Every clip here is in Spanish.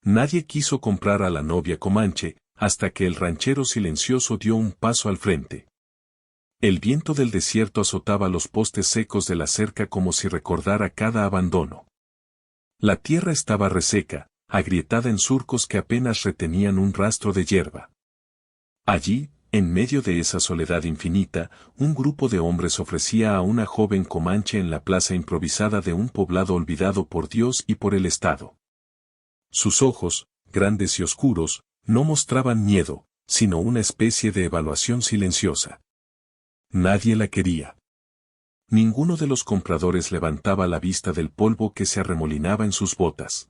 Nadie quiso comprar a la novia Comanche, hasta que el ranchero silencioso dio un paso al frente. El viento del desierto azotaba los postes secos de la cerca como si recordara cada abandono. La tierra estaba reseca, agrietada en surcos que apenas retenían un rastro de hierba. Allí, en medio de esa soledad infinita, un grupo de hombres ofrecía a una joven Comanche en la plaza improvisada de un poblado olvidado por Dios y por el Estado. Sus ojos, grandes y oscuros, no mostraban miedo, sino una especie de evaluación silenciosa. Nadie la quería. Ninguno de los compradores levantaba la vista del polvo que se arremolinaba en sus botas.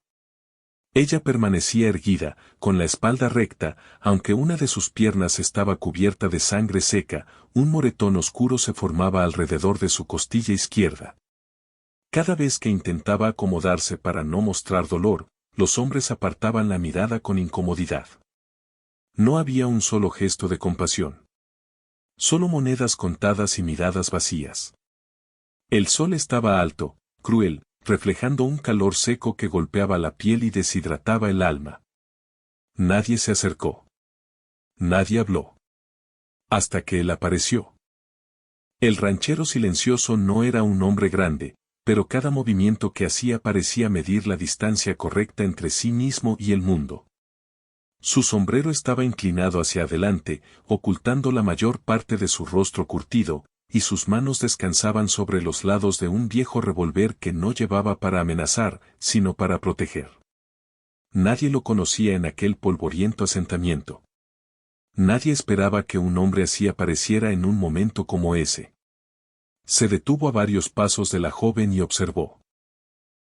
Ella permanecía erguida, con la espalda recta, aunque una de sus piernas estaba cubierta de sangre seca, un moretón oscuro se formaba alrededor de su costilla izquierda. Cada vez que intentaba acomodarse para no mostrar dolor, los hombres apartaban la mirada con incomodidad. No había un solo gesto de compasión. Solo monedas contadas y miradas vacías. El sol estaba alto, cruel, reflejando un calor seco que golpeaba la piel y deshidrataba el alma. Nadie se acercó. Nadie habló. Hasta que él apareció. El ranchero silencioso no era un hombre grande, pero cada movimiento que hacía parecía medir la distancia correcta entre sí mismo y el mundo. Su sombrero estaba inclinado hacia adelante, ocultando la mayor parte de su rostro curtido, y sus manos descansaban sobre los lados de un viejo revólver que no llevaba para amenazar, sino para proteger. Nadie lo conocía en aquel polvoriento asentamiento. Nadie esperaba que un hombre así apareciera en un momento como ese. Se detuvo a varios pasos de la joven y observó.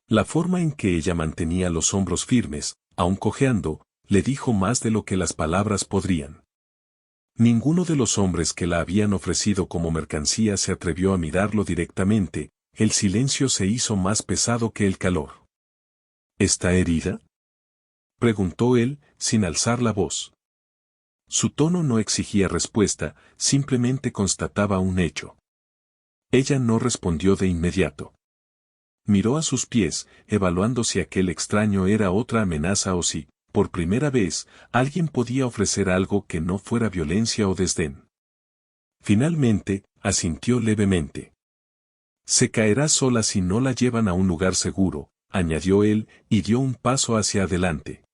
La forma en que ella mantenía los hombros firmes, aun cojeando, le dijo más de lo que las palabras podrían. Ninguno de los hombres que la habían ofrecido como mercancía se atrevió a mirarlo directamente, el silencio se hizo más pesado que el calor. ¿Está herida?, preguntó él, sin alzar la voz. Su tono no exigía respuesta, simplemente constataba un hecho. Ella no respondió de inmediato. Miró a sus pies, evaluando si aquel extraño era otra amenaza o si, por primera vez, alguien podía ofrecer algo que no fuera violencia o desdén. Finalmente, asintió levemente. Se caerá sola si no la llevan a un lugar seguro, añadió él, y dio un paso hacia adelante.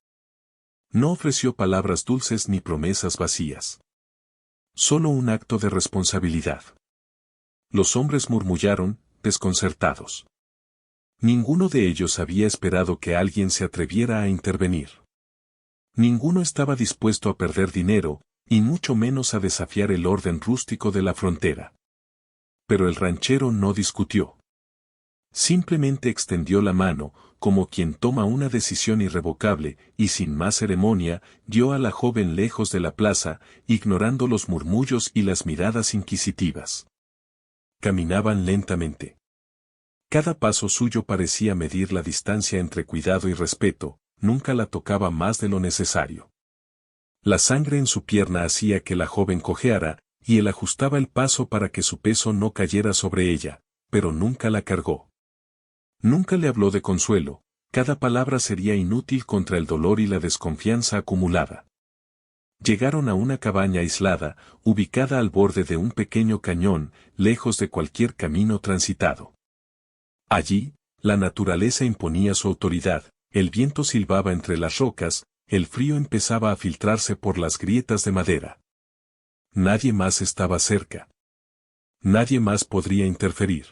No ofreció palabras dulces ni promesas vacías. Solo un acto de responsabilidad. Los hombres murmullaron, desconcertados. Ninguno de ellos había esperado que alguien se atreviera a intervenir. Ninguno estaba dispuesto a perder dinero, y mucho menos a desafiar el orden rústico de la frontera. Pero el ranchero no discutió. Simplemente extendió la mano, como quien toma una decisión irrevocable, y sin más ceremonia, dio a la joven lejos de la plaza, ignorando los murmullos y las miradas inquisitivas. Caminaban lentamente. Cada paso suyo parecía medir la distancia entre cuidado y respeto, nunca la tocaba más de lo necesario. La sangre en su pierna hacía que la joven cojeara, y él ajustaba el paso para que su peso no cayera sobre ella, pero nunca la cargó. Nunca le habló de consuelo, cada palabra sería inútil contra el dolor y la desconfianza acumulada. Llegaron a una cabaña aislada, ubicada al borde de un pequeño cañón, lejos de cualquier camino transitado. Allí, la naturaleza imponía su autoridad, el viento silbaba entre las rocas, el frío empezaba a filtrarse por las grietas de madera. Nadie más estaba cerca. Nadie más podría interferir.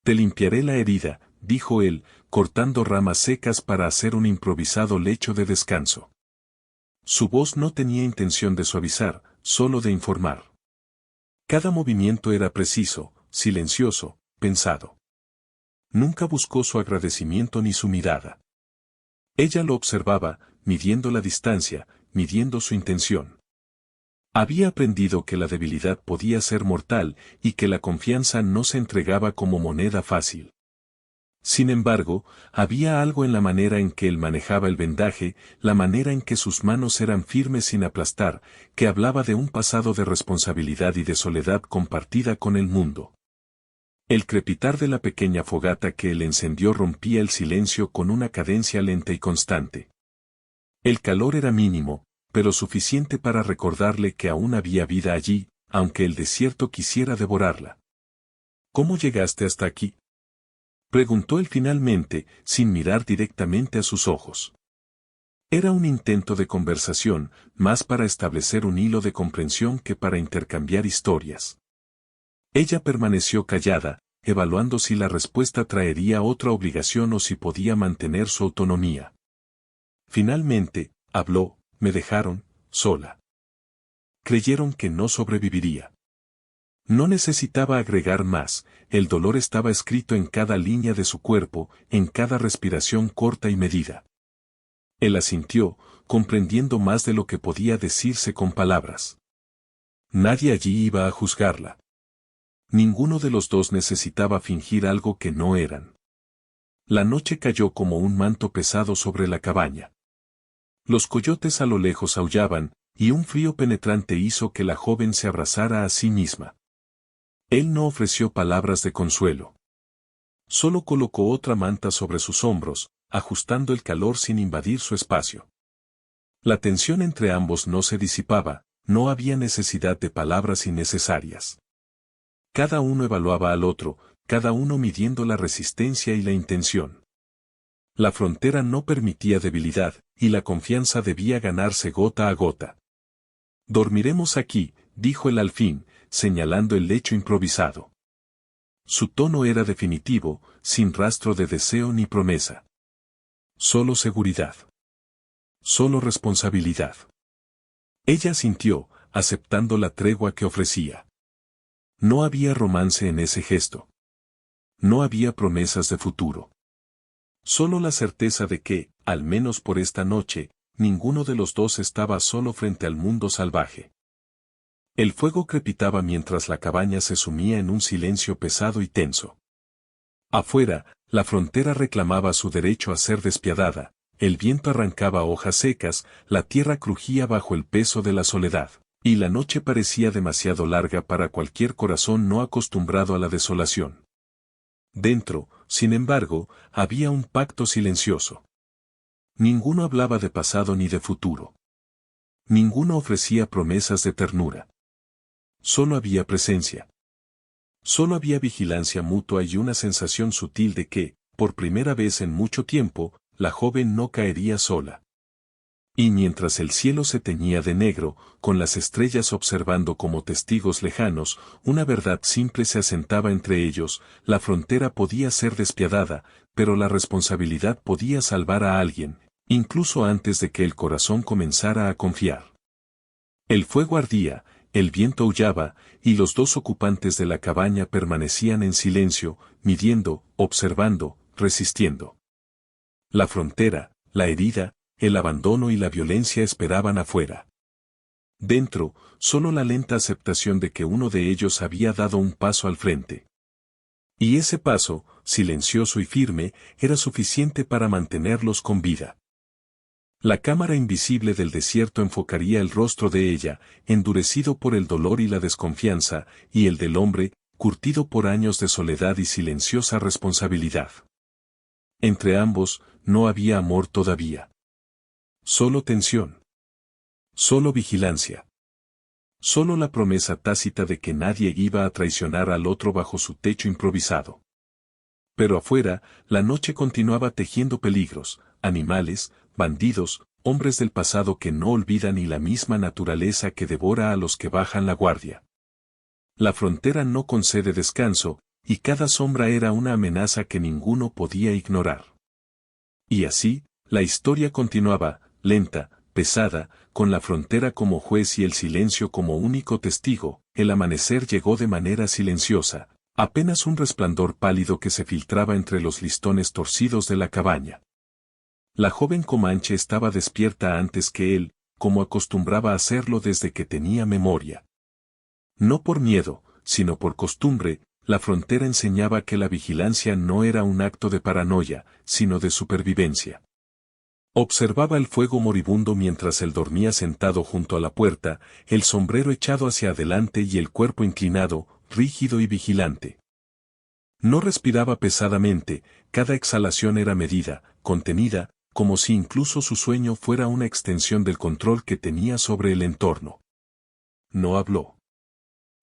Te limpiaré la herida, dijo él, cortando ramas secas para hacer un improvisado lecho de descanso. Su voz no tenía intención de suavizar, solo de informar. Cada movimiento era preciso, silencioso, pensado. Nunca buscó su agradecimiento ni su mirada. Ella lo observaba, midiendo la distancia, midiendo su intención. Había aprendido que la debilidad podía ser mortal y que la confianza no se entregaba como moneda fácil. Sin embargo, había algo en la manera en que él manejaba el vendaje, la manera en que sus manos eran firmes sin aplastar, que hablaba de un pasado de responsabilidad y de soledad compartida con el mundo. El crepitar de la pequeña fogata que él encendió rompía el silencio con una cadencia lenta y constante. El calor era mínimo, pero suficiente para recordarle que aún había vida allí, aunque el desierto quisiera devorarla. ¿Cómo llegaste hasta aquí?, preguntó él finalmente, sin mirar directamente a sus ojos. Era un intento de conversación, más para establecer un hilo de comprensión que para intercambiar historias. Ella permaneció callada, evaluando si la respuesta traería otra obligación o si podía mantener su autonomía. Finalmente, habló: me dejaron sola. Creyeron que no sobreviviría. No necesitaba agregar más, el dolor estaba escrito en cada línea de su cuerpo, en cada respiración corta y medida. Él asintió, comprendiendo más de lo que podía decirse con palabras. Nadie allí iba a juzgarla. Ninguno de los dos necesitaba fingir algo que no eran. La noche cayó como un manto pesado sobre la cabaña. Los coyotes a lo lejos aullaban, y un frío penetrante hizo que la joven se abrazara a sí misma. Él no ofreció palabras de consuelo. Solo colocó otra manta sobre sus hombros, ajustando el calor sin invadir su espacio. La tensión entre ambos no se disipaba, no había necesidad de palabras innecesarias. Cada uno evaluaba al otro, cada uno midiendo la resistencia y la intención. La frontera no permitía debilidad, y la confianza debía ganarse gota a gota. «Dormiremos aquí», dijo él al fin, señalando el lecho improvisado. Su tono era definitivo, sin rastro de deseo ni promesa. Solo seguridad. Solo responsabilidad. Ella asintió, aceptando la tregua que ofrecía. No había romance en ese gesto. No había promesas de futuro. Solo la certeza de que, al menos por esta noche, ninguno de los dos estaba solo frente al mundo salvaje. El fuego crepitaba mientras la cabaña se sumía en un silencio pesado y tenso. Afuera, la frontera reclamaba su derecho a ser despiadada, el viento arrancaba hojas secas, la tierra crujía bajo el peso de la soledad, y la noche parecía demasiado larga para cualquier corazón no acostumbrado a la desolación. Dentro, sin embargo, había un pacto silencioso. Ninguno hablaba de pasado ni de futuro. Ninguno ofrecía promesas de ternura. Solo había presencia. Solo había vigilancia mutua y una sensación sutil de que, por primera vez en mucho tiempo, la joven no caería sola. Y mientras el cielo se teñía de negro, con las estrellas observando como testigos lejanos, una verdad simple se asentaba entre ellos: la frontera podía ser despiadada, pero la responsabilidad podía salvar a alguien, incluso antes de que el corazón comenzara a confiar. El fuego ardía, el viento aullaba, y los dos ocupantes de la cabaña permanecían en silencio, midiendo, observando, resistiendo. La frontera, la herida, el abandono y la violencia esperaban afuera. Dentro, solo la lenta aceptación de que uno de ellos había dado un paso al frente. Y ese paso, silencioso y firme, era suficiente para mantenerlos con vida. La cámara invisible del desierto enfocaría el rostro de ella, endurecido por el dolor y la desconfianza, y el del hombre, curtido por años de soledad y silenciosa responsabilidad. Entre ambos, no había amor todavía. Solo tensión. Solo vigilancia. Solo la promesa tácita de que nadie iba a traicionar al otro bajo su techo improvisado. Pero afuera, la noche continuaba tejiendo peligros, animales, bandidos, hombres del pasado que no olvidan y la misma naturaleza que devora a los que bajan la guardia. La frontera no concede descanso, y cada sombra era una amenaza que ninguno podía ignorar. Y así, la historia continuaba, lenta, pesada, con la frontera como juez y el silencio como único testigo. El amanecer llegó de manera silenciosa, apenas un resplandor pálido que se filtraba entre los listones torcidos de la cabaña. La joven comanche estaba despierta antes que él, como acostumbraba a hacerlo desde que tenía memoria. No por miedo, sino por costumbre, la frontera enseñaba que la vigilancia no era un acto de paranoia, sino de supervivencia. Observaba el fuego moribundo mientras él dormía sentado junto a la puerta, el sombrero echado hacia adelante y el cuerpo inclinado, rígido y vigilante. No respiraba pesadamente, cada exhalación era medida, contenida, como si incluso su sueño fuera una extensión del control que tenía sobre el entorno. No habló.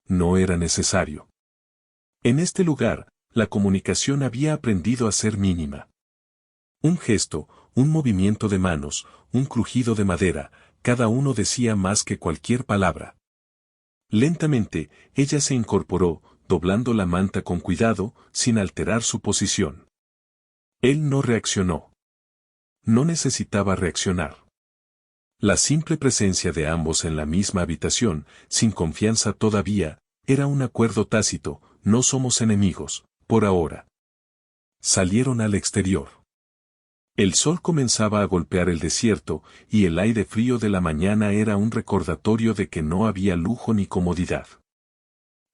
No era necesario. En este lugar, la comunicación había aprendido a ser mínima. Un gesto, un movimiento de manos, un crujido de madera, cada uno decía más que cualquier palabra. Lentamente, ella se incorporó, doblando la manta con cuidado, sin alterar su posición. Él no reaccionó. No necesitaba reaccionar. La simple presencia de ambos en la misma habitación, sin confianza todavía, era un acuerdo tácito: no somos enemigos, por ahora. Salieron al exterior. El sol comenzaba a golpear el desierto, y el aire frío de la mañana era un recordatorio de que no había lujo ni comodidad.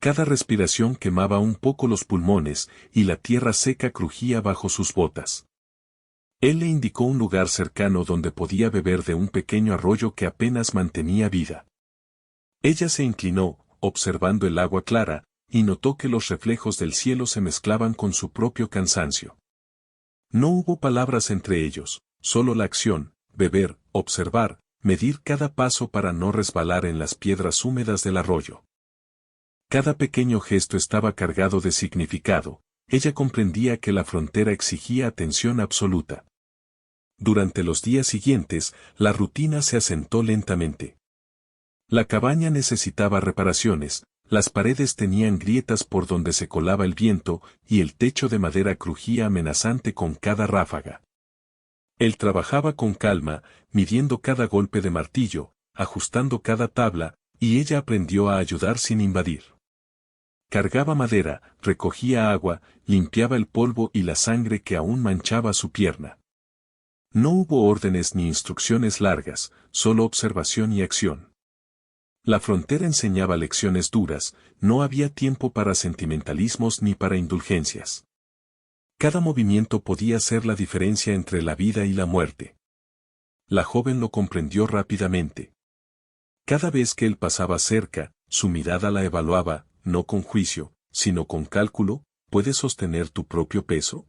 Cada respiración quemaba un poco los pulmones, y la tierra seca crujía bajo sus botas. Él le indicó un lugar cercano donde podía beber de un pequeño arroyo que apenas mantenía vida. Ella se inclinó, observando el agua clara, y notó que los reflejos del cielo se mezclaban con su propio cansancio. No hubo palabras entre ellos, solo la acción: beber, observar, medir cada paso para no resbalar en las piedras húmedas del arroyo. Cada pequeño gesto estaba cargado de significado. Ella comprendía que la frontera exigía atención absoluta. Durante los días siguientes, la rutina se asentó lentamente. La cabaña necesitaba reparaciones, las paredes tenían grietas por donde se colaba el viento, y el techo de madera crujía amenazante con cada ráfaga. Él trabajaba con calma, midiendo cada golpe de martillo, ajustando cada tabla, y ella aprendió a ayudar sin invadir. Cargaba madera, recogía agua, limpiaba el polvo y la sangre que aún manchaba su pierna. No hubo órdenes ni instrucciones largas, solo observación y acción. La frontera enseñaba lecciones duras, no había tiempo para sentimentalismos ni para indulgencias. Cada movimiento podía ser la diferencia entre la vida y la muerte. La joven lo comprendió rápidamente. Cada vez que él pasaba cerca, su mirada la evaluaba, no con juicio, sino con cálculo: ¿puedes sostener tu propio peso?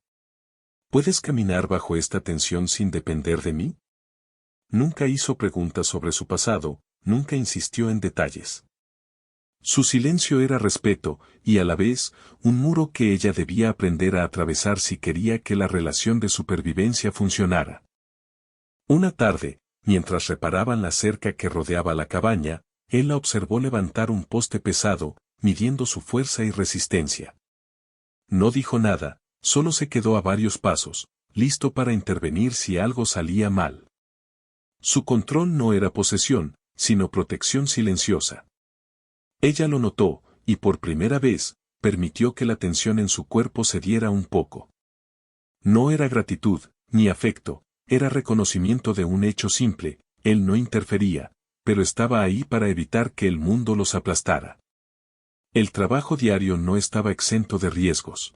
¿Puedes caminar bajo esta tensión sin depender de mí? Nunca hizo preguntas sobre su pasado, nunca insistió en detalles. Su silencio era respeto, y a la vez, un muro que ella debía aprender a atravesar si quería que la relación de supervivencia funcionara. Una tarde, mientras reparaban la cerca que rodeaba la cabaña, él la observó levantar un poste pesado, midiendo su fuerza y resistencia. No dijo nada, solo se quedó a varios pasos, listo para intervenir si algo salía mal. Su control no era posesión, sino protección silenciosa. Ella lo notó, y por primera vez, permitió que la tensión en su cuerpo cediera un poco. No era gratitud, ni afecto, era reconocimiento de un hecho simple: él no interfería, pero estaba ahí para evitar que el mundo los aplastara. El trabajo diario no estaba exento de riesgos.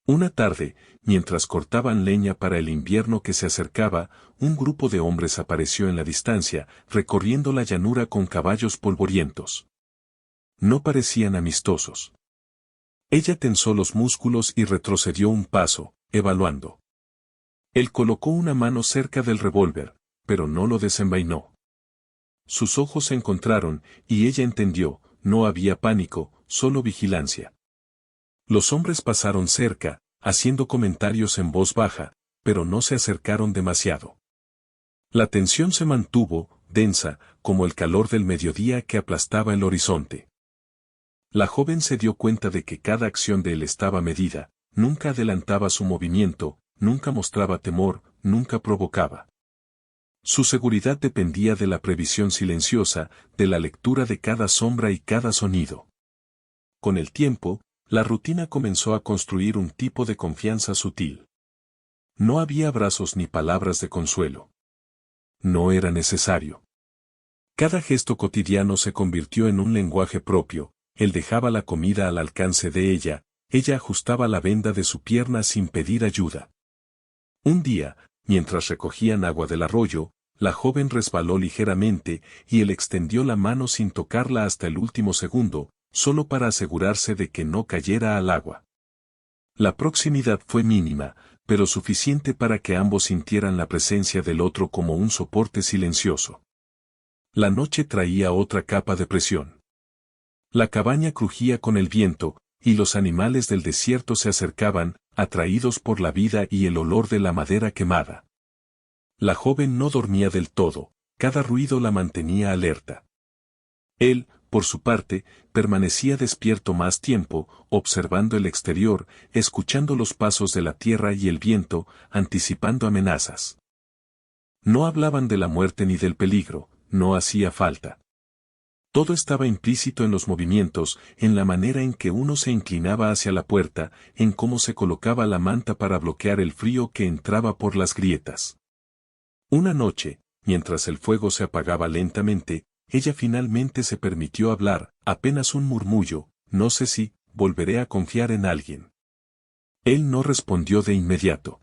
Una tarde, mientras cortaban leña para el invierno que se acercaba, un grupo de hombres apareció en la distancia, recorriendo la llanura con caballos polvorientos. No parecían amistosos. Ella tensó los músculos y retrocedió un paso, evaluando. Él colocó una mano cerca del revólver, pero no lo desenvainó. Sus ojos se encontraron, y ella entendió: no había pánico, solo vigilancia. Los hombres pasaron cerca, haciendo comentarios en voz baja, pero no se acercaron demasiado. La tensión se mantuvo, densa, como el calor del mediodía que aplastaba el horizonte. La joven se dio cuenta de que cada acción de él estaba medida, nunca adelantaba su movimiento, nunca mostraba temor, nunca provocaba. Su seguridad dependía de la previsión silenciosa, de la lectura de cada sombra y cada sonido. Con el tiempo, la rutina comenzó a construir un tipo de confianza sutil. No había abrazos ni palabras de consuelo. No era necesario. Cada gesto cotidiano se convirtió en un lenguaje propio: él dejaba la comida al alcance de ella ajustaba la venda de su pierna sin pedir ayuda. Un día, mientras recogían agua del arroyo, la joven resbaló ligeramente, y él extendió la mano sin tocarla hasta el último segundo, solo para asegurarse de que no cayera al agua. La proximidad fue mínima, pero suficiente para que ambos sintieran la presencia del otro como un soporte silencioso. La noche traía otra capa de presión. La cabaña crujía con el viento, y los animales del desierto se acercaban, atraídos por la vida y el olor de la madera quemada. La joven no dormía del todo, cada ruido la mantenía alerta. Él, por su parte, permanecía despierto más tiempo, observando el exterior, escuchando los pasos de la tierra y el viento, anticipando amenazas. No hablaban de la muerte ni del peligro, no hacía falta. Todo estaba implícito en los movimientos, en la manera en que uno se inclinaba hacia la puerta, en cómo se colocaba la manta para bloquear el frío que entraba por las grietas. Una noche, mientras el fuego se apagaba lentamente, ella finalmente se permitió hablar, apenas un murmullo: no sé si volveré a confiar en alguien. Él no respondió de inmediato.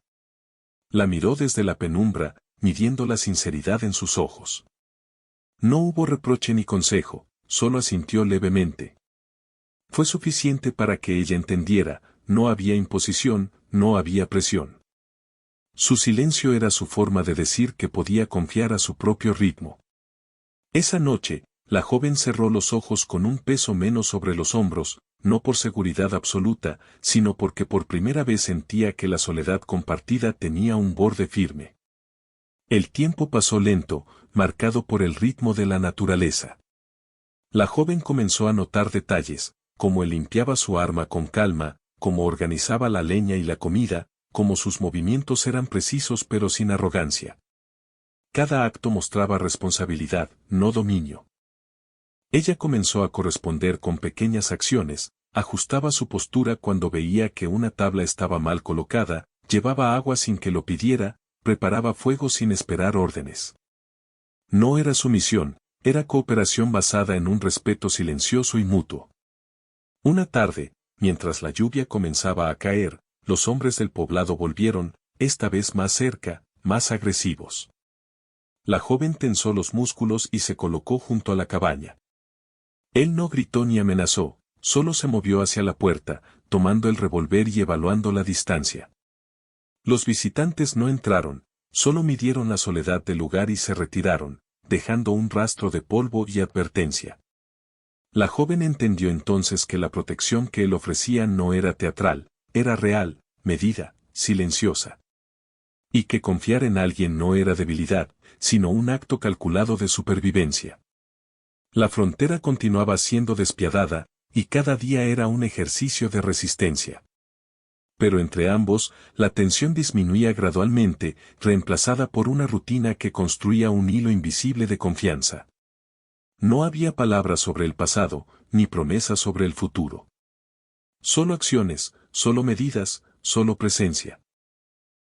La miró desde la penumbra, midiendo la sinceridad en sus ojos. No hubo reproche ni consejo, solo asintió levemente. Fue suficiente para que ella entendiera: no había imposición, no había presión. Su silencio era su forma de decir que podía confiar a su propio ritmo. Esa noche, la joven cerró los ojos con un peso menos sobre los hombros, no por seguridad absoluta, sino porque por primera vez sentía que la soledad compartida tenía un borde firme. El tiempo pasó lento, marcado por el ritmo de la naturaleza. La joven comenzó a notar detalles, como él limpiaba su arma con calma, cómo organizaba la leña y la comida, cómo sus movimientos eran precisos pero sin arrogancia. Cada acto mostraba responsabilidad, no dominio. Ella comenzó a corresponder con pequeñas acciones, ajustaba su postura cuando veía que una tabla estaba mal colocada, llevaba agua sin que lo pidiera, preparaba fuego sin esperar órdenes. No era sumisión, era cooperación basada en un respeto silencioso y mutuo. Una tarde, mientras la lluvia comenzaba a caer, los hombres del poblado volvieron, esta vez más cerca, más agresivos. La joven tensó los músculos y se colocó junto a la cabaña. Él no gritó ni amenazó, solo se movió hacia la puerta, tomando el revólver y evaluando la distancia. Los visitantes no entraron, solo midieron la soledad del lugar y se retiraron, dejando un rastro de polvo y advertencia. La joven entendió entonces que la protección que él ofrecía no era teatral, era real, medida, silenciosa. Y que confiar en alguien no era debilidad, sino un acto calculado de supervivencia. La frontera continuaba siendo despiadada, y cada día era un ejercicio de resistencia. Pero entre ambos, la tensión disminuía gradualmente, reemplazada por una rutina que construía un hilo invisible de confianza. No había palabras sobre el pasado, ni promesas sobre el futuro. Solo acciones, solo medidas, solo presencia.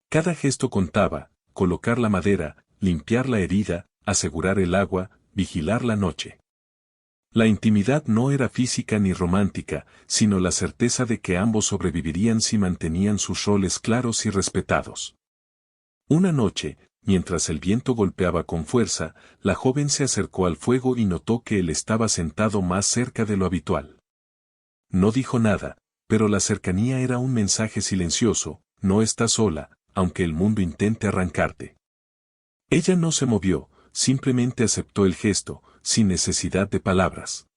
Cada gesto contaba: colocar la madera, limpiar la herida, asegurar el agua, vigilar la noche. La intimidad no era física ni romántica, sino la certeza de que ambos sobrevivirían si mantenían sus roles claros y respetados. Una noche, mientras el viento golpeaba con fuerza, la joven se acercó al fuego y notó que él estaba sentado más cerca de lo habitual. No dijo nada, pero la cercanía era un mensaje silencioso: no estás sola, aunque el mundo intente arrancarte. Ella no se movió, simplemente aceptó el gesto, sin necesidad de palabras.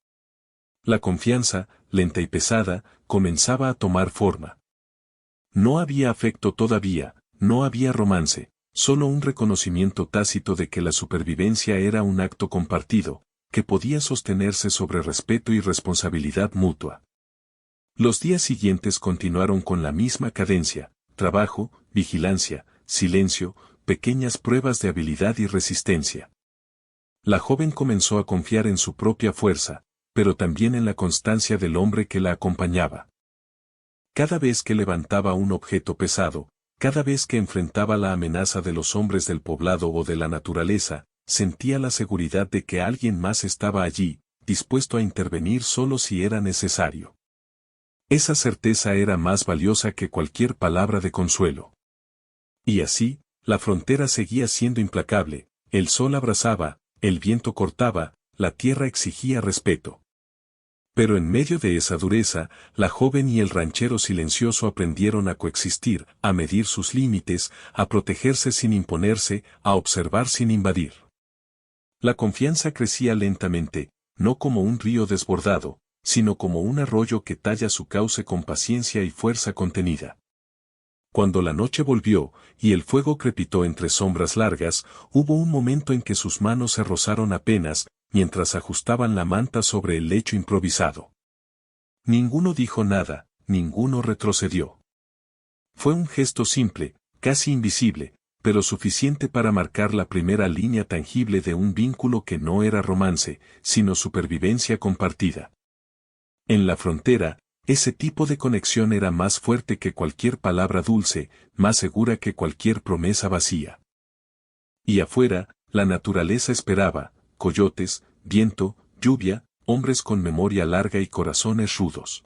La confianza, lenta y pesada, comenzaba a tomar forma. No había afecto todavía, no había romance, solo un reconocimiento tácito de que la supervivencia era un acto compartido, que podía sostenerse sobre respeto y responsabilidad mutua. Los días siguientes continuaron con la misma cadencia: trabajo, vigilancia, silencio, pequeñas pruebas de habilidad y resistencia. La joven comenzó a confiar en su propia fuerza, pero también en la constancia del hombre que la acompañaba. Cada vez que levantaba un objeto pesado, cada vez que enfrentaba la amenaza de los hombres del poblado o de la naturaleza, sentía la seguridad de que alguien más estaba allí, dispuesto a intervenir solo si era necesario. Esa certeza era más valiosa que cualquier palabra de consuelo. Y así, la frontera seguía siendo implacable: el sol abrasaba, el viento cortaba, la tierra exigía respeto. Pero en medio de esa dureza, la joven y el ranchero silencioso aprendieron a coexistir, a medir sus límites, a protegerse sin imponerse, a observar sin invadir. La confianza crecía lentamente, no como un río desbordado, sino como un arroyo que talla su cauce con paciencia y fuerza contenida. Cuando la noche volvió, y el fuego crepitó entre sombras largas, hubo un momento en que sus manos se rozaron apenas, mientras ajustaban la manta sobre el lecho improvisado. Ninguno dijo nada, ninguno retrocedió. Fue un gesto simple, casi invisible, pero suficiente para marcar la primera línea tangible de un vínculo que no era romance, sino supervivencia compartida. En la frontera, ese tipo de conexión era más fuerte que cualquier palabra dulce, más segura que cualquier promesa vacía. Y afuera, la naturaleza esperaba, coyotes, viento, lluvia, hombres con memoria larga y corazones rudos.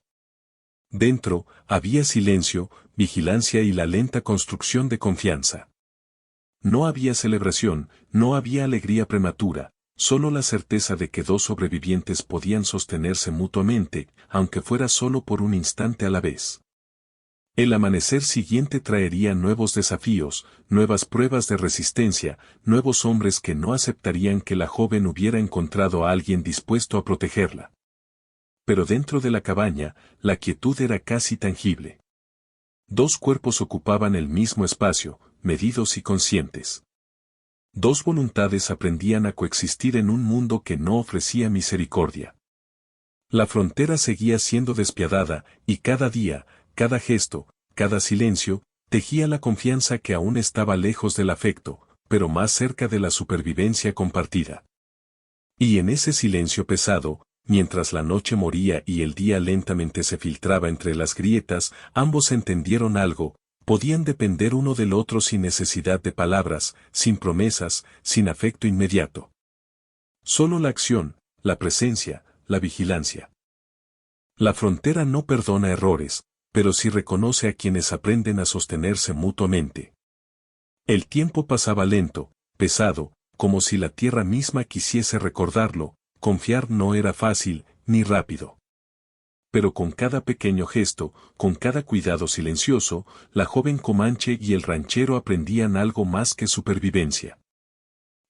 Dentro, había silencio, vigilancia y la lenta construcción de confianza. No había celebración, no había alegría prematura, solo la certeza de que dos sobrevivientes podían sostenerse mutuamente, aunque fuera solo por un instante a la vez. El amanecer siguiente traería nuevos desafíos, nuevas pruebas de resistencia, nuevos hombres que no aceptarían que la joven hubiera encontrado a alguien dispuesto a protegerla. Pero dentro de la cabaña, la quietud era casi tangible. Dos cuerpos ocupaban el mismo espacio, medidos y conscientes. Dos voluntades aprendían a coexistir en un mundo que no ofrecía misericordia. La frontera seguía siendo despiadada, y cada día, cada gesto, cada silencio, tejía la confianza que aún estaba lejos del afecto, pero más cerca de la supervivencia compartida. Y en ese silencio pesado, mientras la noche moría y el día lentamente se filtraba entre las grietas, ambos entendieron algo: podían depender uno del otro sin necesidad de palabras, sin promesas, sin afecto inmediato. Solo la acción, la presencia, la vigilancia. La frontera no perdona errores, pero sí reconoce a quienes aprenden a sostenerse mutuamente. El tiempo pasaba lento, pesado, como si la tierra misma quisiese recordarlo. Confiar no era fácil, ni rápido. Pero con cada pequeño gesto, con cada cuidado silencioso, la joven comanche y el ranchero aprendían algo más que supervivencia.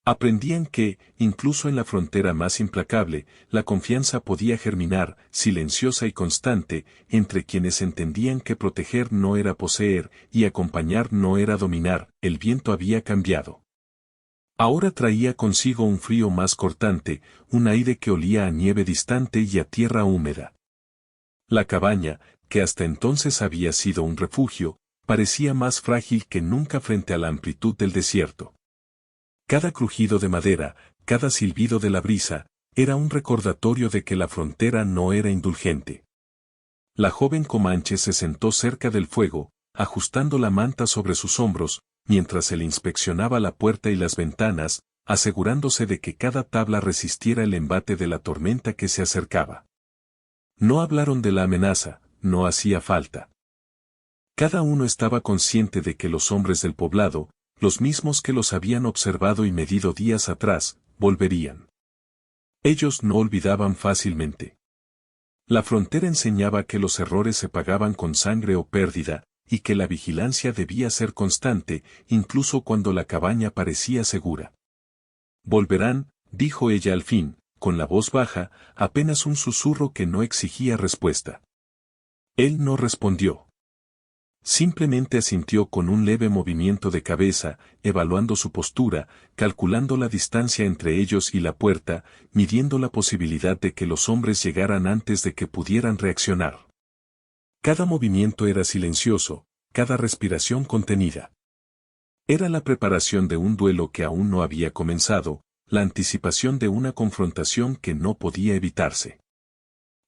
Aprendían que, incluso en la frontera más implacable, la confianza podía germinar, silenciosa y constante, entre quienes entendían que proteger no era poseer, y acompañar no era dominar. El viento había cambiado. Ahora traía consigo un frío más cortante, un aire que olía a nieve distante y a tierra húmeda. La cabaña, que hasta entonces había sido un refugio, parecía más frágil que nunca frente a la amplitud del desierto. Cada crujido de madera, cada silbido de la brisa, era un recordatorio de que la frontera no era indulgente. La joven comanche se sentó cerca del fuego, ajustando la manta sobre sus hombros, mientras él inspeccionaba la puerta y las ventanas, asegurándose de que cada tabla resistiera el embate de la tormenta que se acercaba. No hablaron de la amenaza, no hacía falta. Cada uno estaba consciente de que los hombres del poblado, los mismos que los habían observado y medido días atrás, volverían. Ellos no olvidaban fácilmente. La frontera enseñaba que los errores se pagaban con sangre o pérdida, y que la vigilancia debía ser constante, incluso cuando la cabaña parecía segura. Volverán, dijo ella al fin, con la voz baja, apenas un susurro que no exigía respuesta. Él no respondió. Simplemente asintió con un leve movimiento de cabeza, evaluando su postura, calculando la distancia entre ellos y la puerta, midiendo la posibilidad de que los hombres llegaran antes de que pudieran reaccionar. Cada movimiento era silencioso, cada respiración contenida. Era la preparación de un duelo que aún no había comenzado, la anticipación de una confrontación que no podía evitarse.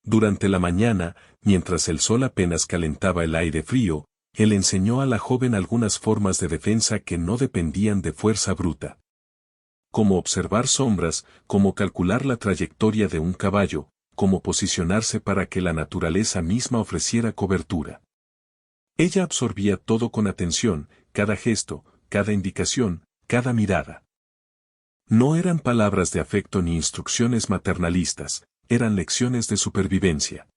Durante la mañana, mientras el sol apenas calentaba el aire frío, él enseñó a la joven algunas formas de defensa que no dependían de fuerza bruta. Cómo observar sombras, cómo calcular la trayectoria de un caballo, cómo posicionarse para que la naturaleza misma ofreciera cobertura. Ella absorbía todo con atención, cada gesto, cada indicación, cada mirada. No eran palabras de afecto ni instrucciones maternalistas, eran lecciones de supervivencia.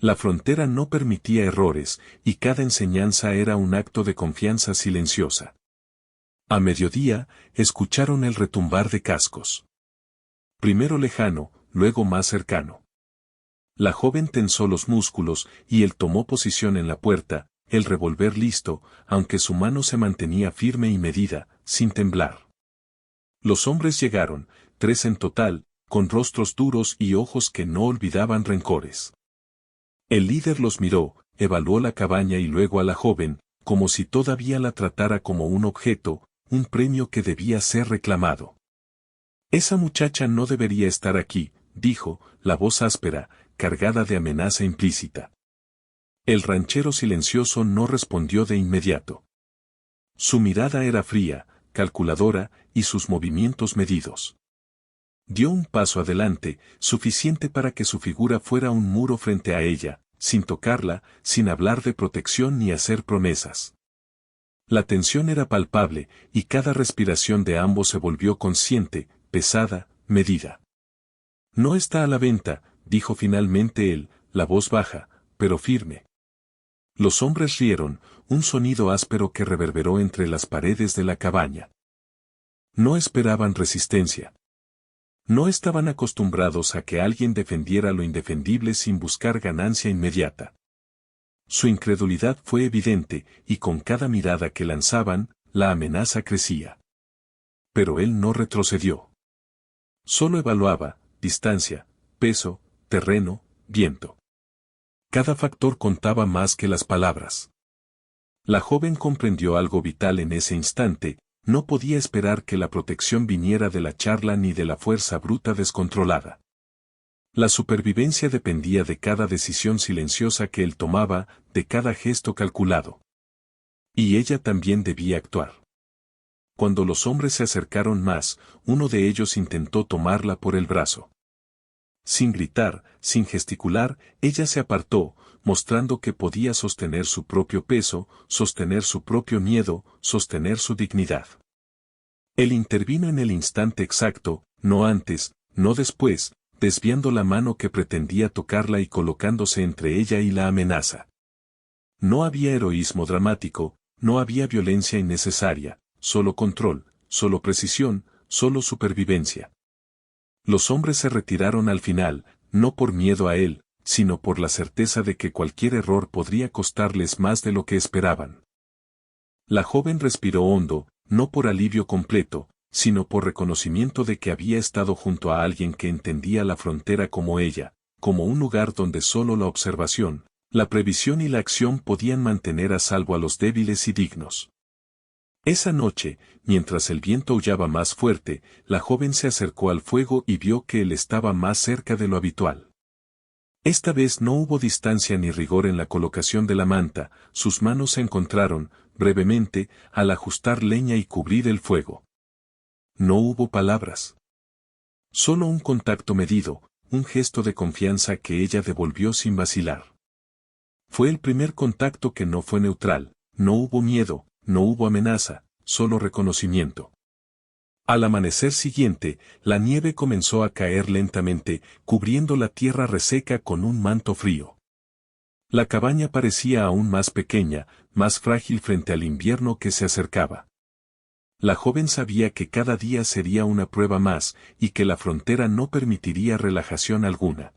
La frontera no permitía errores, y cada enseñanza era un acto de confianza silenciosa. A mediodía, escucharon el retumbar de cascos. Primero lejano, luego más cercano. La joven tensó los músculos y él tomó posición en la puerta, el revólver listo, aunque su mano se mantenía firme y medida, sin temblar. Los hombres llegaron, 3 en total, con rostros duros y ojos que no olvidaban rencores. El líder los miró, evaluó la cabaña y luego a la joven, como si todavía la tratara como un objeto, un premio que debía ser reclamado. Esa muchacha no debería estar aquí, dijo, la voz áspera, cargada de amenaza implícita. El ranchero silencioso no respondió de inmediato. Su mirada era fría, calculadora, y sus movimientos medidos. Dio un paso adelante, suficiente para que su figura fuera un muro frente a ella, sin tocarla, sin hablar de protección ni hacer promesas. La tensión era palpable, y cada respiración de ambos se volvió consciente, pesada, medida. No está a la venta, dijo finalmente él, la voz baja, pero firme. Los hombres rieron, un sonido áspero que reverberó entre las paredes de la cabaña. No esperaban resistencia. No estaban acostumbrados a que alguien defendiera lo indefendible sin buscar ganancia inmediata. Su incredulidad fue evidente, y con cada mirada que lanzaban, la amenaza crecía. Pero él no retrocedió. Solo evaluaba, distancia, peso, terreno, viento. Cada factor contaba más que las palabras. La joven comprendió algo vital en ese instante, no podía esperar que la protección viniera de la charla ni de la fuerza bruta descontrolada. La supervivencia dependía de cada decisión silenciosa que él tomaba, de cada gesto calculado. Y ella también debía actuar. Cuando los hombres se acercaron más, uno de ellos intentó tomarla por el brazo. Sin gritar, sin gesticular, ella se apartó, mostrando que podía sostener su propio peso, sostener su propio miedo, sostener su dignidad. Él intervino en el instante exacto, no antes, no después, desviando la mano que pretendía tocarla y colocándose entre ella y la amenaza. No había heroísmo dramático, no había violencia innecesaria, solo control, solo precisión, solo supervivencia. Los hombres se retiraron al final, no por miedo a él, sino por la certeza de que cualquier error podría costarles más de lo que esperaban. La joven respiró hondo, no por alivio completo, sino por reconocimiento de que había estado junto a alguien que entendía la frontera como ella, como un lugar donde solo la observación, la previsión y la acción podían mantener a salvo a los débiles y dignos. Esa noche, mientras el viento aullaba más fuerte, la joven se acercó al fuego y vio que él estaba más cerca de lo habitual. Esta vez no hubo distancia ni rigor en la colocación de la manta, sus manos se encontraron, brevemente, al ajustar leña y cubrir el fuego. No hubo palabras. Solo un contacto medido, un gesto de confianza que ella devolvió sin vacilar. Fue el primer contacto que no fue neutral, no hubo miedo, no hubo amenaza, solo reconocimiento. Al amanecer siguiente, la nieve comenzó a caer lentamente, cubriendo la tierra reseca con un manto frío. La cabaña parecía aún más pequeña, más frágil frente al invierno que se acercaba. La joven sabía que cada día sería una prueba más, y que la frontera no permitiría relajación alguna.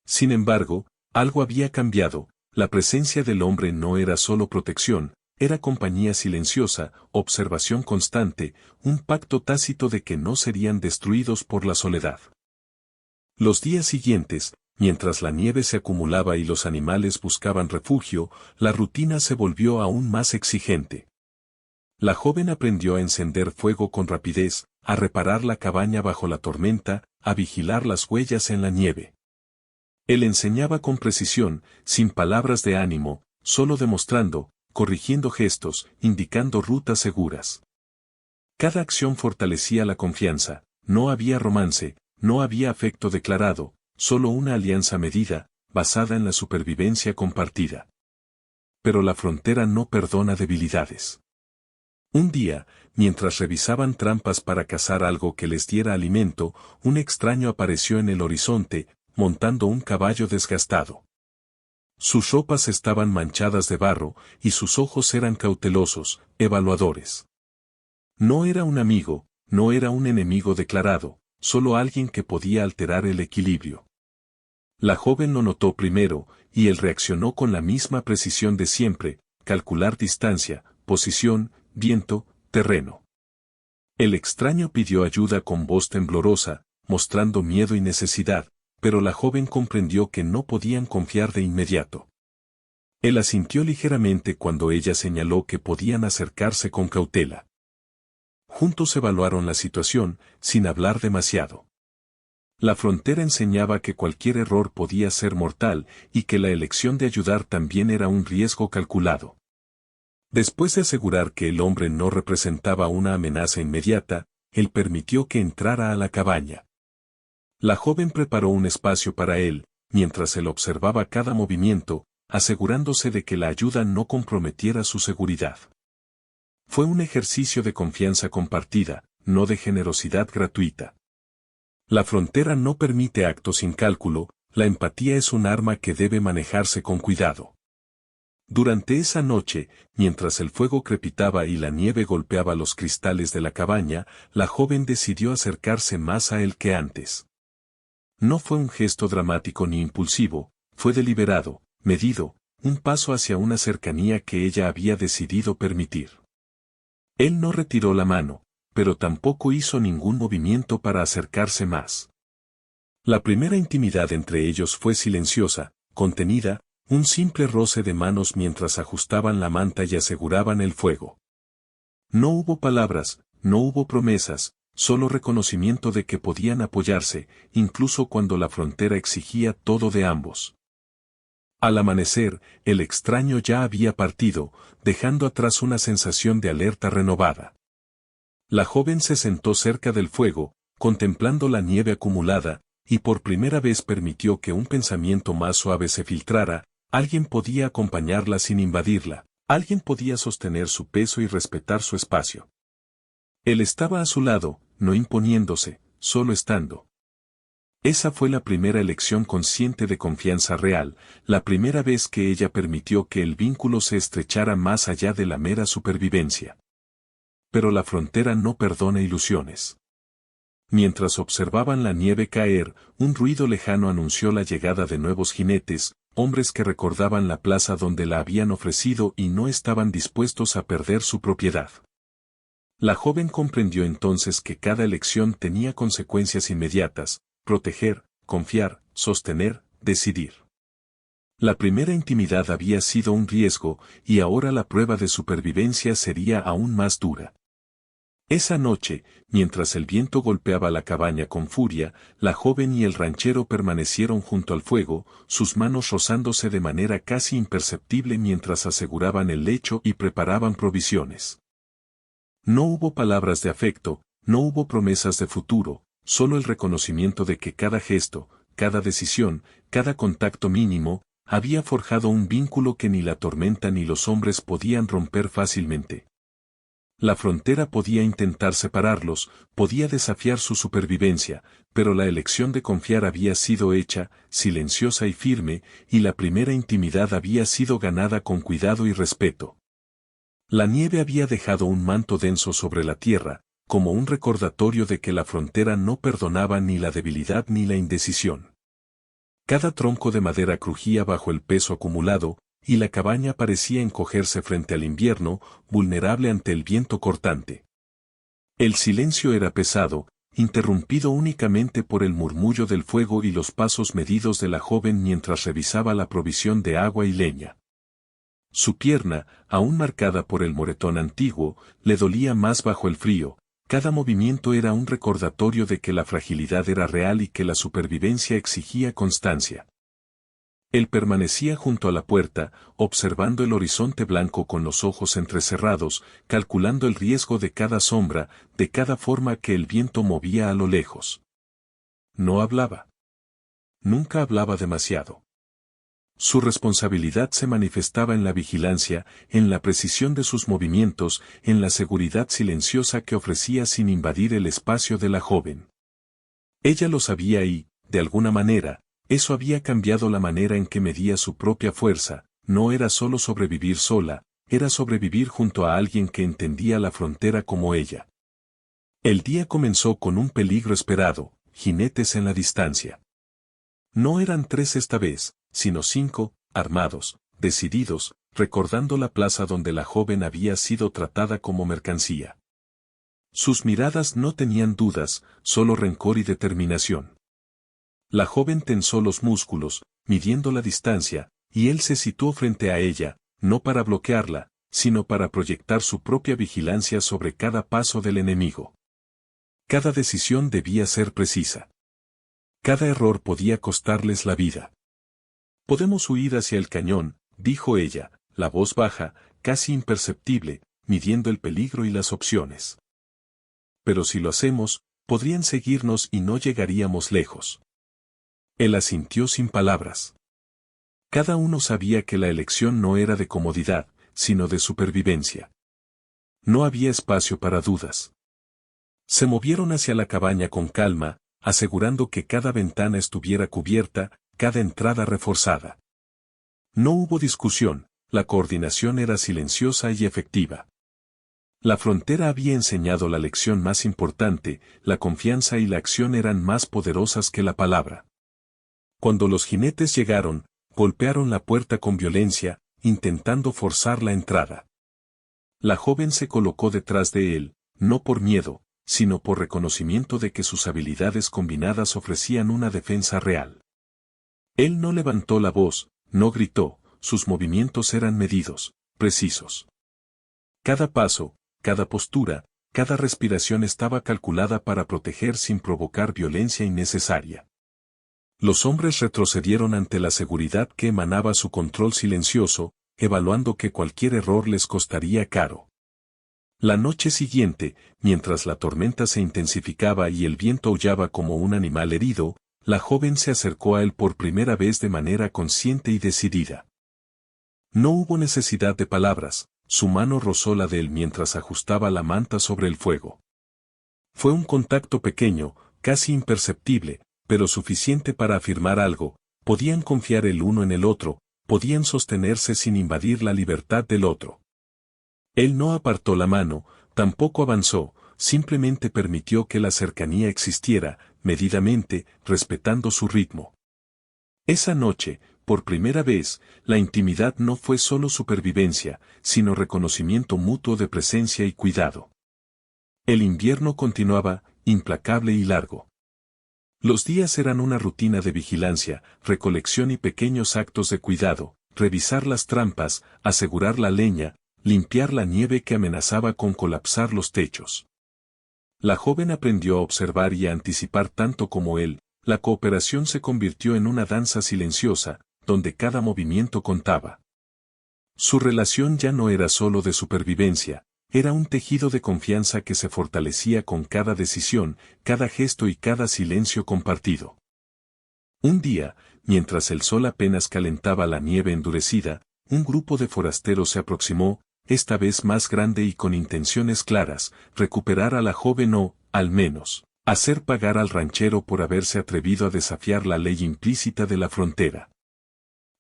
Sin embargo, algo había cambiado, la presencia del hombre no era solo protección, era compañía silenciosa, observación constante, un pacto tácito de que no serían destruidos por la soledad. Los días siguientes, mientras la nieve se acumulaba y los animales buscaban refugio, la rutina se volvió aún más exigente. La joven aprendió a encender fuego con rapidez, a reparar la cabaña bajo la tormenta, a vigilar las huellas en la nieve. Él enseñaba con precisión, sin palabras de ánimo, solo demostrando, corrigiendo gestos, indicando rutas seguras. Cada acción fortalecía la confianza, no había romance, no había afecto declarado, solo una alianza medida, basada en la supervivencia compartida. Pero la frontera no perdona debilidades. Un día, mientras revisaban trampas para cazar algo que les diera alimento, un extraño apareció en el horizonte, montando un caballo desgastado. Sus ropas estaban manchadas de barro, y sus ojos eran cautelosos, evaluadores. No era un amigo, no era un enemigo declarado, solo alguien que podía alterar el equilibrio. La joven lo notó primero, y él reaccionó con la misma precisión de siempre: calcular distancia, posición, viento, terreno. El extraño pidió ayuda con voz temblorosa, mostrando miedo y necesidad, pero la joven comprendió que no podían confiar de inmediato. Él asintió ligeramente cuando ella señaló que podían acercarse con cautela. Juntos evaluaron la situación, sin hablar demasiado. La frontera enseñaba que cualquier error podía ser mortal, y que la elección de ayudar también era un riesgo calculado. Después de asegurar que el hombre no representaba una amenaza inmediata, él permitió que entrara a la cabaña. La joven preparó un espacio para él, mientras él observaba cada movimiento, asegurándose de que la ayuda no comprometiera su seguridad. Fue un ejercicio de confianza compartida, no de generosidad gratuita. La frontera no permite actos sin cálculo, la empatía es un arma que debe manejarse con cuidado. Durante esa noche, mientras el fuego crepitaba y la nieve golpeaba los cristales de la cabaña, la joven decidió acercarse más a él que antes. No fue un gesto dramático ni impulsivo, fue deliberado, medido, un paso hacia una cercanía que ella había decidido permitir. Él no retiró la mano, pero tampoco hizo ningún movimiento para acercarse más. La primera intimidad entre ellos fue silenciosa, contenida, un simple roce de manos mientras ajustaban la manta y aseguraban el fuego. No hubo palabras, no hubo promesas, solo reconocimiento de que podían apoyarse, incluso cuando la frontera exigía todo de ambos. Al amanecer, el extraño ya había partido, dejando atrás una sensación de alerta renovada. La joven se sentó cerca del fuego, contemplando la nieve acumulada, y por primera vez permitió que un pensamiento más suave se filtrara: alguien podía acompañarla sin invadirla, alguien podía sostener su peso y respetar su espacio. Él estaba a su lado, no imponiéndose, solo estando. Esa fue la primera elección consciente de confianza real, la primera vez que ella permitió que el vínculo se estrechara más allá de la mera supervivencia. Pero la frontera no perdona ilusiones. Mientras observaban la nieve caer, un ruido lejano anunció la llegada de nuevos jinetes, hombres que recordaban la plaza donde la habían ofrecido y no estaban dispuestos a perder su propiedad. La joven comprendió entonces que cada elección tenía consecuencias inmediatas: proteger, confiar, sostener, decidir. La primera intimidad había sido un riesgo, y ahora la prueba de supervivencia sería aún más dura. Esa noche, mientras el viento golpeaba la cabaña con furia, la joven y el ranchero permanecieron junto al fuego, sus manos rozándose de manera casi imperceptible mientras aseguraban el lecho y preparaban provisiones. No hubo palabras de afecto, no hubo promesas de futuro, solo el reconocimiento de que cada gesto, cada decisión, cada contacto mínimo, había forjado un vínculo que ni la tormenta ni los hombres podían romper fácilmente. La frontera podía intentar separarlos, podía desafiar su supervivencia, pero la elección de confiar había sido hecha, silenciosa y firme, y la primera intimidad había sido ganada con cuidado y respeto. La nieve había dejado un manto denso sobre la tierra, como un recordatorio de que la frontera no perdonaba ni la debilidad ni la indecisión. Cada tronco de madera crujía bajo el peso acumulado, y la cabaña parecía encogerse frente al invierno, vulnerable ante el viento cortante. El silencio era pesado, interrumpido únicamente por el murmullo del fuego y los pasos medidos de la joven mientras revisaba la provisión de agua y leña. Su pierna, aún marcada por el moretón antiguo, le dolía más bajo el frío. Cada movimiento era un recordatorio de que la fragilidad era real y que la supervivencia exigía constancia. Él permanecía junto a la puerta, observando el horizonte blanco con los ojos entrecerrados, calculando el riesgo de cada sombra, de cada forma que el viento movía a lo lejos. No hablaba. Nunca hablaba demasiado. Su responsabilidad se manifestaba en la vigilancia, en la precisión de sus movimientos, en la seguridad silenciosa que ofrecía sin invadir el espacio de la joven. Ella lo sabía y, de alguna manera, eso había cambiado la manera en que medía su propia fuerza. No era solo sobrevivir sola, era sobrevivir junto a alguien que entendía la frontera como ella. El día comenzó con un peligro esperado, jinetes en la distancia. No eran 3 esta vez, sino 5, armados, decididos, recordando la plaza donde la joven había sido tratada como mercancía. Sus miradas no tenían dudas, solo rencor y determinación. La joven tensó los músculos, midiendo la distancia, y él se situó frente a ella, no para bloquearla, sino para proyectar su propia vigilancia sobre cada paso del enemigo. Cada decisión debía ser precisa. Cada error podía costarles la vida. «Podemos huir hacia el cañón», dijo ella, la voz baja, casi imperceptible, midiendo el peligro y las opciones. «Pero si lo hacemos, podrían seguirnos y no llegaríamos lejos». Él asintió sin palabras. Cada uno sabía que la elección no era de comodidad, sino de supervivencia. No había espacio para dudas. Se movieron hacia la cabaña con calma, asegurando que cada ventana estuviera cubierta, cada entrada reforzada. No hubo discusión, la coordinación era silenciosa y efectiva. La frontera había enseñado la lección más importante, la confianza y la acción eran más poderosas que la palabra. Cuando los jinetes llegaron, golpearon la puerta con violencia, intentando forzar la entrada. La joven se colocó detrás de él, no por miedo, sino por reconocimiento de que sus habilidades combinadas ofrecían una defensa real. Él no levantó la voz, no gritó, sus movimientos eran medidos, precisos. Cada paso, cada postura, cada respiración estaba calculada para proteger sin provocar violencia innecesaria. Los hombres retrocedieron ante la seguridad que emanaba su control silencioso, evaluando que cualquier error les costaría caro. La noche siguiente, mientras la tormenta se intensificaba y el viento aullaba como un animal herido, la joven se acercó a él por primera vez de manera consciente y decidida. No hubo necesidad de palabras, su mano rozó la de él mientras ajustaba la manta sobre el fuego. Fue un contacto pequeño, casi imperceptible, pero suficiente para afirmar algo, podían confiar el uno en el otro, podían sostenerse sin invadir la libertad del otro. Él no apartó la mano, tampoco avanzó, simplemente permitió que la cercanía existiera, medidamente, respetando su ritmo. Esa noche, por primera vez, la intimidad no fue solo supervivencia, sino reconocimiento mutuo de presencia y cuidado. El invierno continuaba, implacable y largo. Los días eran una rutina de vigilancia, recolección y pequeños actos de cuidado, revisar las trampas, asegurar la leña, limpiar la nieve que amenazaba con colapsar los techos. La joven aprendió a observar y a anticipar tanto como él, la cooperación se convirtió en una danza silenciosa, donde cada movimiento contaba. Su relación ya no era solo de supervivencia, era un tejido de confianza que se fortalecía con cada decisión, cada gesto y cada silencio compartido. Un día, mientras el sol apenas calentaba la nieve endurecida, un grupo de forasteros se aproximó, esta vez más grande y con intenciones claras, recuperar a la joven o, al menos, hacer pagar al ranchero por haberse atrevido a desafiar la ley implícita de la frontera.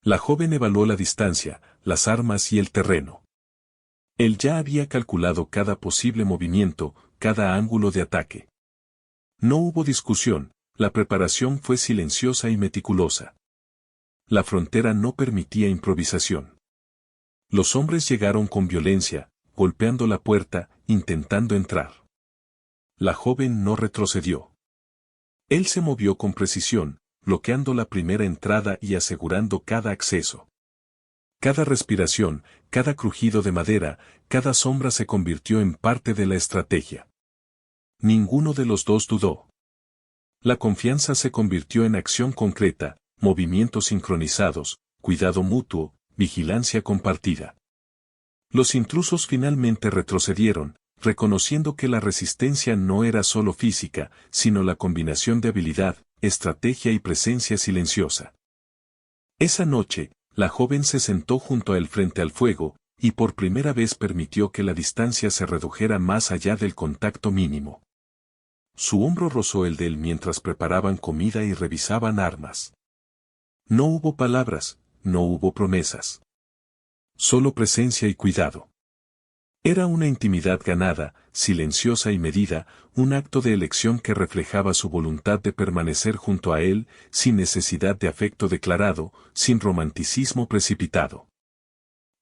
La joven evaluó la distancia, las armas y el terreno. Él ya había calculado cada posible movimiento, cada ángulo de ataque. No hubo discusión, la preparación fue silenciosa y meticulosa. La frontera no permitía improvisación. Los hombres llegaron con violencia, golpeando la puerta, intentando entrar. La joven no retrocedió. Él se movió con precisión, bloqueando la primera entrada y asegurando cada acceso. Cada respiración, cada crujido de madera, cada sombra se convirtió en parte de la estrategia. Ninguno de los dos dudó. La confianza se convirtió en acción concreta, movimientos sincronizados, cuidado mutuo, vigilancia compartida. Los intrusos finalmente retrocedieron, reconociendo que la resistencia no era solo física, sino la combinación de habilidad, estrategia y presencia silenciosa. Esa noche, La joven se sentó junto a él frente al fuego, y por primera vez permitió que la distancia se redujera más allá del contacto mínimo. Su hombro rozó el de él mientras preparaban comida y revisaban armas. No hubo palabras, no hubo promesas. Solo presencia y cuidado. Era una intimidad ganada, silenciosa y medida, un acto de elección que reflejaba su voluntad de permanecer junto a él, sin necesidad de afecto declarado, sin romanticismo precipitado.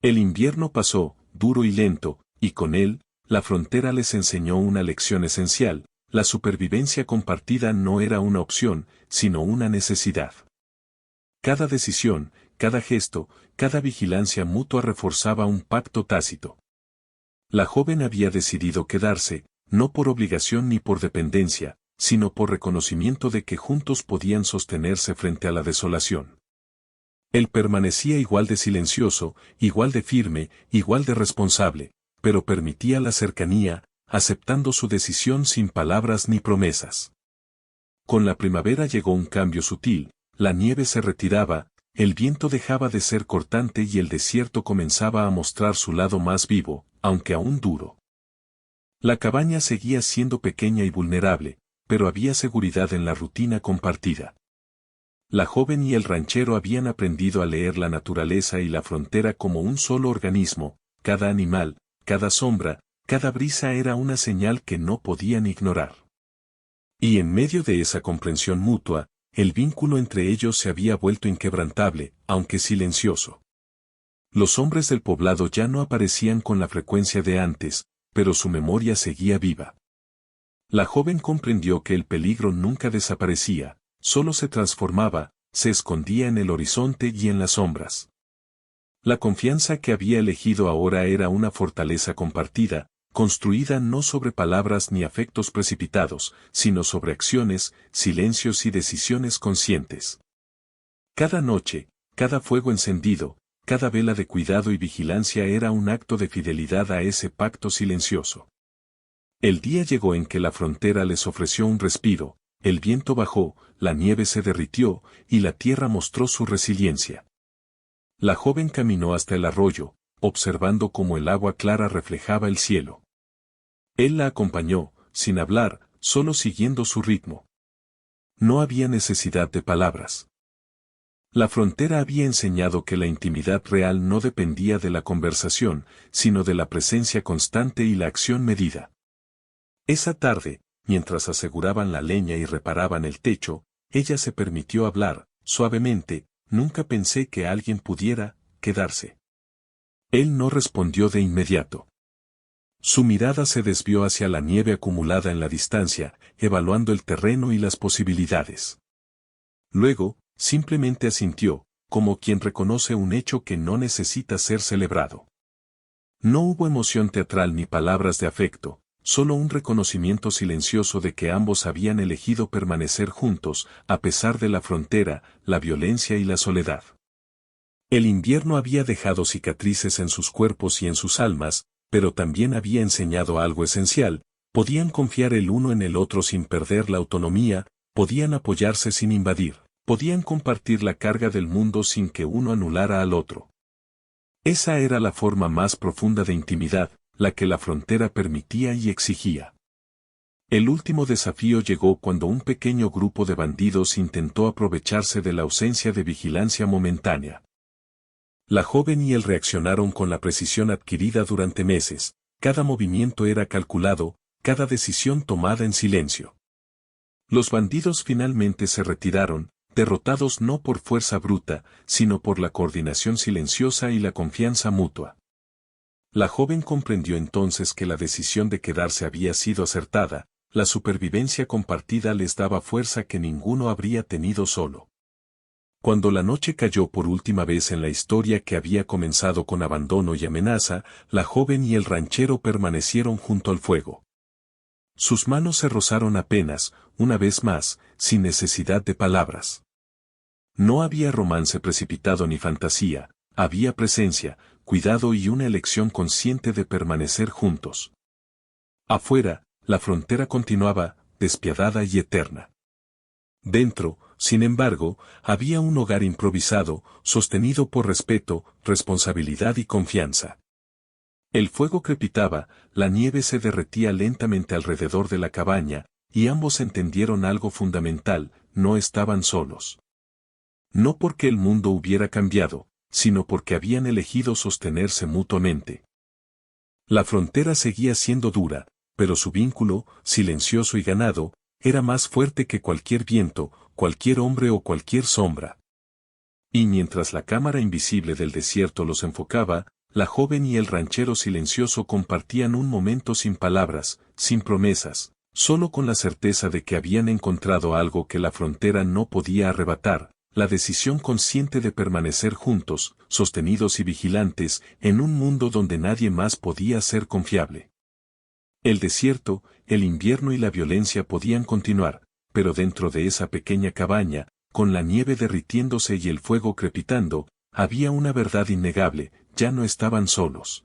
El invierno pasó, duro y lento, y con él, la frontera les enseñó una lección esencial: la supervivencia compartida no era una opción, sino una necesidad. Cada decisión, cada gesto, cada vigilancia mutua reforzaba un pacto tácito. La joven había decidido quedarse, no por obligación ni por dependencia, sino por reconocimiento de que juntos podían sostenerse frente a la desolación. Él permanecía igual de silencioso, igual de firme, igual de responsable, pero permitía la cercanía, aceptando su decisión sin palabras ni promesas. Con la primavera llegó un cambio sutil, la nieve se retiraba, el viento dejaba de ser cortante y el desierto comenzaba a mostrar su lado más vivo, aunque aún duro. La cabaña seguía siendo pequeña y vulnerable, pero había seguridad en la rutina compartida. La joven y el ranchero habían aprendido a leer la naturaleza y la frontera como un solo organismo: cada animal, cada sombra, cada brisa era una señal que no podían ignorar. Y en medio de esa comprensión mutua, el vínculo entre ellos se había vuelto inquebrantable, aunque silencioso. Los hombres del poblado ya no aparecían con la frecuencia de antes, pero su memoria seguía viva. La joven comprendió que el peligro nunca desaparecía, solo se transformaba, se escondía en el horizonte y en las sombras. La confianza que había elegido ahora era una fortaleza compartida, construida no sobre palabras ni afectos precipitados, sino sobre acciones, silencios y decisiones conscientes. Cada noche, cada fuego encendido, cada vela de cuidado y vigilancia era un acto de fidelidad a ese pacto silencioso. El día llegó en que la frontera les ofreció un respiro, el viento bajó, la nieve se derritió, y la tierra mostró su resiliencia. La joven caminó hasta el arroyo, observando cómo el agua clara reflejaba el cielo. Él la acompañó, sin hablar, solo siguiendo su ritmo. No había necesidad de palabras. La frontera había enseñado que la intimidad real no dependía de la conversación, sino de la presencia constante y la acción medida. Esa tarde, mientras aseguraban la leña y reparaban el techo, ella se permitió hablar, suavemente: nunca pensé que alguien pudiera quedarse. Él no respondió de inmediato. Su mirada se desvió hacia la nieve acumulada en la distancia, evaluando el terreno y las posibilidades. Luego, simplemente asintió, como quien reconoce un hecho que no necesita ser celebrado. No hubo emoción teatral ni palabras de afecto, solo un reconocimiento silencioso de que ambos habían elegido permanecer juntos, a pesar de la frontera, la violencia y la soledad. El invierno había dejado cicatrices en sus cuerpos y en sus almas, pero también había enseñado algo esencial: podían confiar el uno en el otro sin perder la autonomía, podían apoyarse sin invadir, podían compartir la carga del mundo sin que uno anulara al otro. Esa era la forma más profunda de intimidad, la que la frontera permitía y exigía. El último desafío llegó cuando un pequeño grupo de bandidos intentó aprovecharse de la ausencia de vigilancia momentánea. La joven y él reaccionaron con la precisión adquirida durante meses: cada movimiento era calculado, cada decisión tomada en silencio. Los bandidos finalmente se retiraron, derrotados no por fuerza bruta, sino por la coordinación silenciosa y la confianza mutua. La joven comprendió entonces que la decisión de quedarse había sido acertada: la supervivencia compartida les daba fuerza que ninguno habría tenido solo. Cuando la noche cayó por última vez en la historia que había comenzado con abandono y amenaza, la joven y el ranchero permanecieron junto al fuego. Sus manos se rozaron apenas, una vez más, sin necesidad de palabras. No había romance precipitado ni fantasía, había presencia, cuidado y una elección consciente de permanecer juntos. Afuera, la frontera continuaba, despiadada y eterna. Dentro, sin embargo, había un hogar improvisado, sostenido por respeto, responsabilidad y confianza. El fuego crepitaba, la nieve se derretía lentamente alrededor de la cabaña, y ambos entendieron algo fundamental: no estaban solos. No porque el mundo hubiera cambiado, sino porque habían elegido sostenerse mutuamente. La frontera seguía siendo dura, pero su vínculo, silencioso y ganado, era más fuerte que cualquier viento, cualquier hombre o cualquier sombra. Y mientras la cámara invisible del desierto los enfocaba, la joven y el ranchero silencioso compartían un momento sin palabras, sin promesas, solo con la certeza de que habían encontrado algo que la frontera no podía arrebatar: la decisión consciente de permanecer juntos, sostenidos y vigilantes, en un mundo donde nadie más podía ser confiable. El desierto, el invierno y la violencia podían continuar, pero dentro de esa pequeña cabaña, con la nieve derritiéndose y el fuego crepitando, había una verdad innegable: ya no estaban solos.